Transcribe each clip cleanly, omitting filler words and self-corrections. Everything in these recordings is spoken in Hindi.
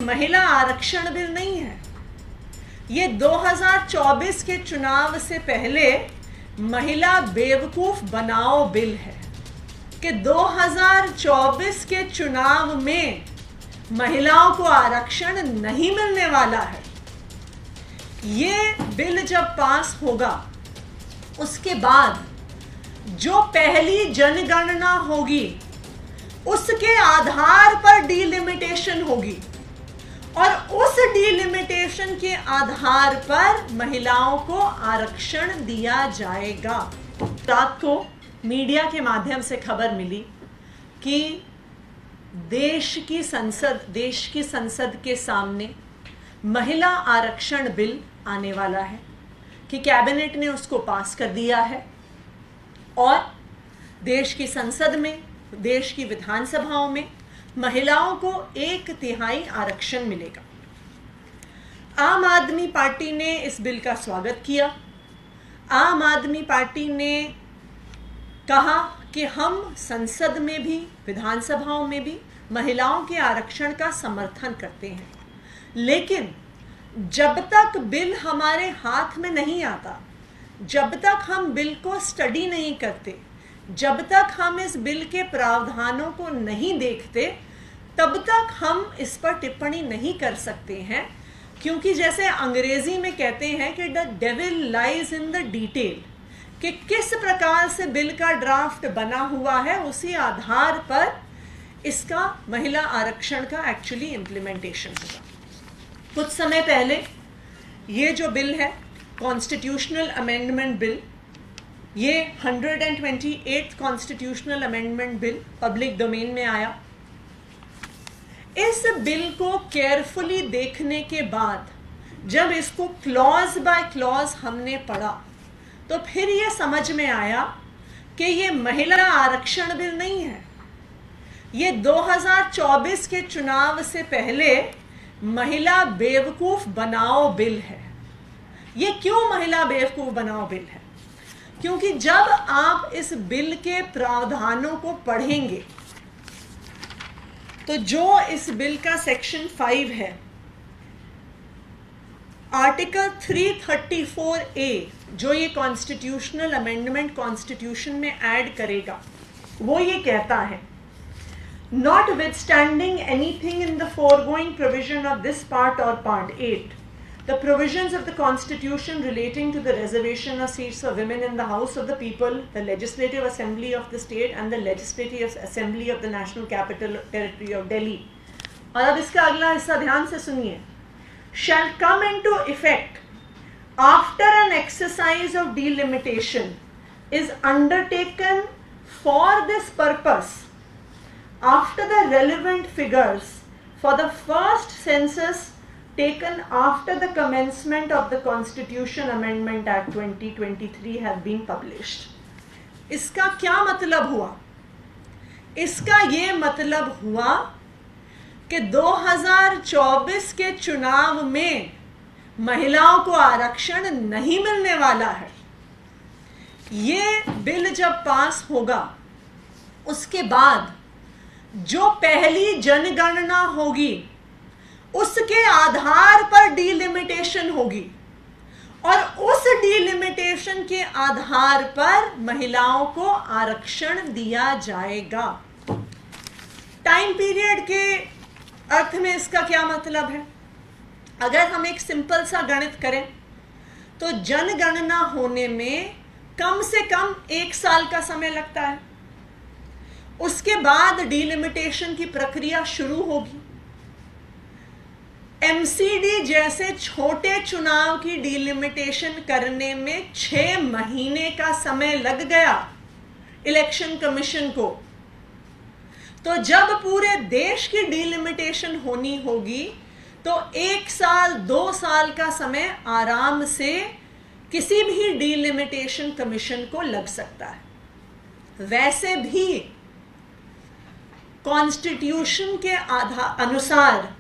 महिला आरक्षण बिल नहीं है, ये 2024 के चुनाव से पहले महिला बेवकूफ बनाओ बिल है कि 2024 के चुनाव में महिलाओं को आरक्षण नहीं मिलने वाला है। ये बिल जब पास होगा उसके बाद जो पहली जनगणना होगी उसके आधार पर डीलिमिटेशन होगी और उस डीलिमिटेशन के आधार पर महिलाओं को आरक्षण दिया जाएगा। रात को मीडिया के माध्यम से खबर मिली कि देश की संसद के सामने महिला आरक्षण बिल आने वाला है, कि कैबिनेट ने उसको पास कर दिया है और देश की संसद में, देश की विधानसभाओं में महिलाओं को 1/3 आरक्षण मिलेगा। आम आदमी पार्टी ने इस बिल का स्वागत किया। आम आदमी पार्टी ने कहा कि हम संसद में भी, विधानसभाओं में भी महिलाओं के आरक्षण का समर्थन करते हैं, लेकिन जब तक बिल हमारे हाथ में नहीं आता, जब तक हम बिल को स्टडी नहीं करते, जब तक हम इस बिल के प्रावधानों को नहीं देखते, तब तक हम इस पर टिप्पणी नहीं कर सकते हैं। क्योंकि जैसे अंग्रेजी में कहते हैं कि the devil lies in the detail, कि किस प्रकार से बिल का ड्राफ्ट बना हुआ है उसी आधार पर इसका महिला आरक्षण का एक्चुअली इम्प्लीमेंटेशन होगा। कुछ समय पहले ये जो बिल है, कॉन्स्टिट्यूशनल अमेंडमेंट बिल, ये 128th constitutional amendment bill public domain में आया। इस बिल को केयरफुली देखने के बाद जब इसको क्लॉज बाय क्लॉज हमने पढ़ा तो फिर ये समझ में आया कि ये महिला आरक्षण बिल नहीं है, ये 2024 के चुनाव से पहले महिला बेवकूफ बनाओ बिल है। ये क्यों महिला बेवकूफ बनाओ बिल है? क्योंकि जब आप इस बिल के प्रावधानों को पढ़ेंगे तो जो इस बिल का सेक्शन 5 है, आर्टिकल 334A, जो ये कॉन्स्टिट्यूशनल अमेंडमेंट कॉन्स्टिट्यूशन में ऐड करेगा, वो ये कहता है, notwithstanding anything in the foregoing provision of this part or part 8, the provisions of the Constitution relating to the reservation of seats for women in the House of the People, the Legislative Assembly of the State and the Legislative Assembly of the National Capital Territory of Delhi. और अब इसका अगला हिस्सा ध्यान से सुनिए, shall come into effect after an exercise of delimitation is undertaken for this purpose after the relevant figures for the first census taken after the commencement of the Constitution Amendment Act 2023 have been published. इसका क्या मतलब हुआ? इसका ये मतलब हुआ कि 2024 के चुनाव में महिलाओं को आरक्षण नहीं मिलने वाला है। ये बिल जब पास होगा उसके बाद जो पहली जनगणना होगी उसके आधार पर डीलिमिटेशन होगी और उस डीलिमिटेशन के आधार पर महिलाओं को आरक्षण दिया जाएगा। टाइम पीरियड के अर्थ में इसका क्या मतलब है? अगर हम एक सिंपल सा गणित करें तो जनगणना होने में कम से कम 1 साल का समय लगता है। उसके बाद डीलिमिटेशन की प्रक्रिया शुरू होगी। एमसीडी जैसे छोटे चुनाव की डीलिमिटेशन करने में 6 महीने का समय लग गया इलेक्शन कमीशन को। तो जब पूरे देश की डीलिमिटेशन होनी होगी तो 1 साल 2 साल का समय आराम से किसी भी डीलिमिटेशन कमीशन को लग सकता है। वैसे भी कॉन्स्टिट्यूशन के अनुसार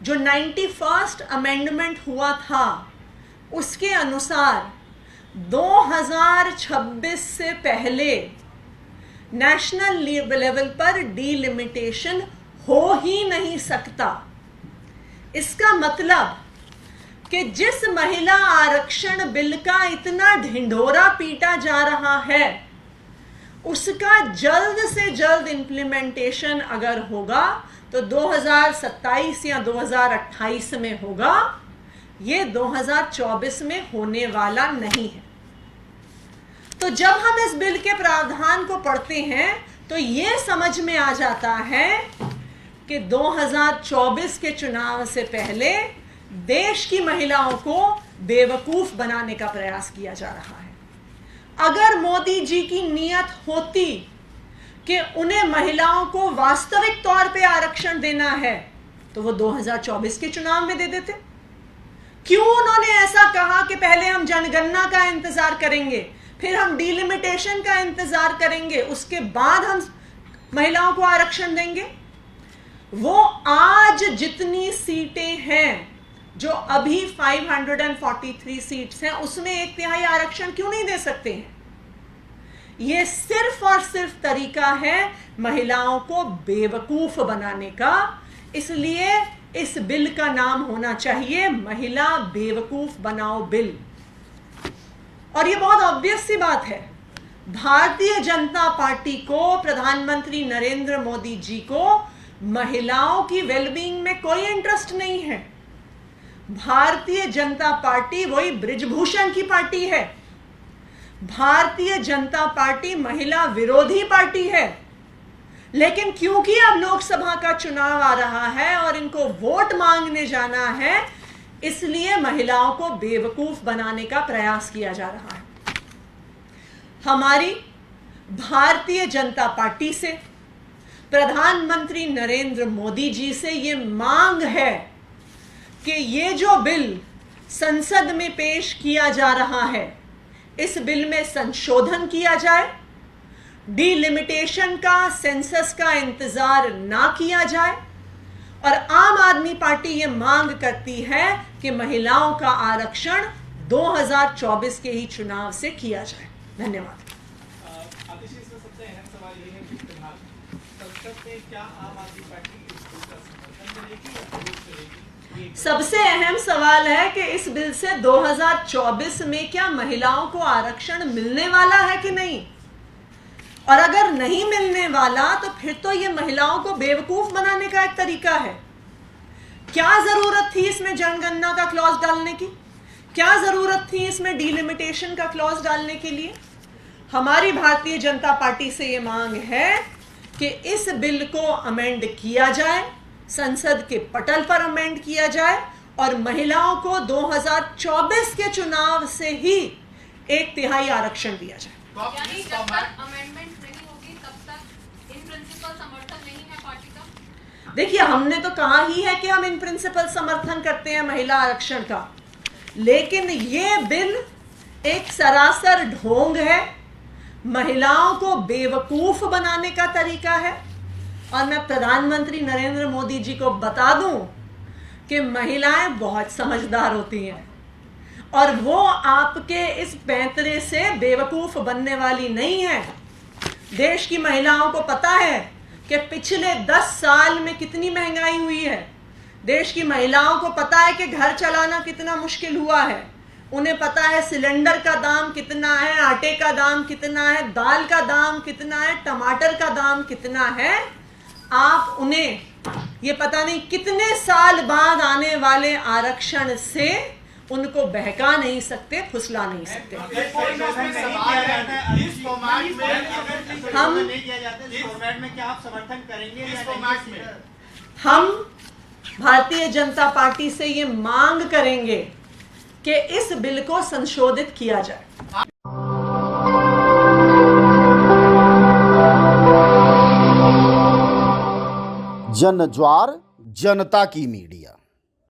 जो 91st अमेंडमेंट हुआ था उसके अनुसार 2026 से पहले नेशनल लेवल पर डीलिमिटेशन हो ही नहीं सकता। इसका मतलब कि जिस महिला आरक्षण बिल का इतना ढिंढोरा पीटा जा रहा है, उसका जल्द से जल्द इंप्लीमेंटेशन अगर होगा तो 2027 या 2028 में होगा, ये 2024 में होने वाला नहीं है। तो जब हम इस बिल के प्रावधान को पढ़ते हैं तो ये समझ में आ जाता है कि 2024 के चुनाव से पहले देश की महिलाओं को बेवकूफ बनाने का प्रयास किया जा रहा है। अगर मोदी जी की नीयत होती कि उन्हें महिलाओं को वास्तविक तौर पे आरक्षण देना है तो वो 2024 के चुनाव में दे देते। क्यों उन्होंने ऐसा कहा कि पहले हम जनगणना का इंतजार करेंगे, फिर हम डिलिमिटेशन का इंतजार करेंगे, उसके बाद हम महिलाओं को आरक्षण देंगे? वो आज जितनी सीटें हैं, जो अभी 543 सीट्स हैं, उसमें 1/3 आरक्षण क्यों नहीं दे सकते हैं? ये सिर्फ और सिर्फ तरीका है महिलाओं को बेवकूफ बनाने का। इसलिए इस बिल का नाम होना चाहिए महिला बेवकूफ बनाओ बिल। और ये बहुत ऑब्वियस सी बात है, भारतीय जनता पार्टी को, प्रधानमंत्री नरेंद्र मोदी जी को महिलाओं की वेलबींग में कोई इंटरेस्ट नहीं है। भारतीय जनता पार्टी वही बृजभूषण की पार्टी है। भारतीय जनता पार्टी महिला विरोधी पार्टी है। लेकिन क्योंकि अब लोकसभा का चुनाव आ रहा है और इनको वोट मांगने जाना है, इसलिए महिलाओं को बेवकूफ बनाने का प्रयास किया जा रहा है। हमारी भारतीय जनता पार्टी से, प्रधानमंत्री नरेंद्र मोदी जी से ये मांग है कि ये जो बिल संसद में पेश किया जा रहा है, इस बिल में संशोधन किया जाए, डिलिमिटेशन का, सेंसस का इंतजार ना किया जाए। और आम आदमी पार्टी ये मांग करती है कि महिलाओं का आरक्षण 2024 के ही चुनाव से किया जाए। धन्यवाद। सबसे अहम सवाल ये है कि फिलहाल संसद में क्या आम आदमी पार्टी इस बिल का समर्थन करेगी या विरोध करेगी? सबसे अहम सवाल है कि इस बिल से 2024 में क्या महिलाओं को आरक्षण मिलने वाला है कि नहीं, और अगर नहीं मिलने वाला तो फिर तो ये महिलाओं को बेवकूफ बनाने का एक तरीका है। क्या जरूरत थी इसमें जनगणना का क्लॉज डालने की? क्या जरूरत थी इसमें डिलिमिटेशन का क्लॉज डालने के लिए? हमारी भारतीय जनता पार्टी से ये मांग है कि इस बिल को अमेंड किया जाए, संसद के पटल पर अमेंड किया जाए और महिलाओं को 2024 के चुनाव से ही 1/3 आरक्षण दिया जाए। यानी जब तक अमेंडमेंट नहीं होगी तब तक इन प्रिंसिपल समर्थन नहीं है पार्टी का? देखिए, हमने तो कहा ही है कि हम इन प्रिंसिपल समर्थन करते हैं महिला आरक्षण का, लेकिन ये बिल एक सरासर ढोंग है, महिलाओं को बेवकूफ बनाने का तरीका है। और मैं प्रधानमंत्री नरेंद्र मोदी जी को बता दूं कि महिलाएं बहुत समझदार होती हैं और वो आपके इस पैंतरे से बेवकूफ बनने वाली नहीं है। देश की महिलाओं को पता है कि पिछले 10 साल में कितनी महंगाई हुई है। देश की महिलाओं को पता है कि घर चलाना कितना मुश्किल हुआ है। उन्हें पता है सिलेंडर का दाम कितना है, आटे का दाम कितना है, दाल का दाम कितना है, टमाटर का दाम कितना है। आप उन्हें ये पता नहीं कितने साल बाद आने वाले आरक्षण से उनको बहका नहीं सकते, फुसला नहीं सकते। हम भारतीय जनता पार्टी से ये मांग करेंगे कि इस बिल को संशोधित किया जाए। जन ज्वार जनता की मीडिया।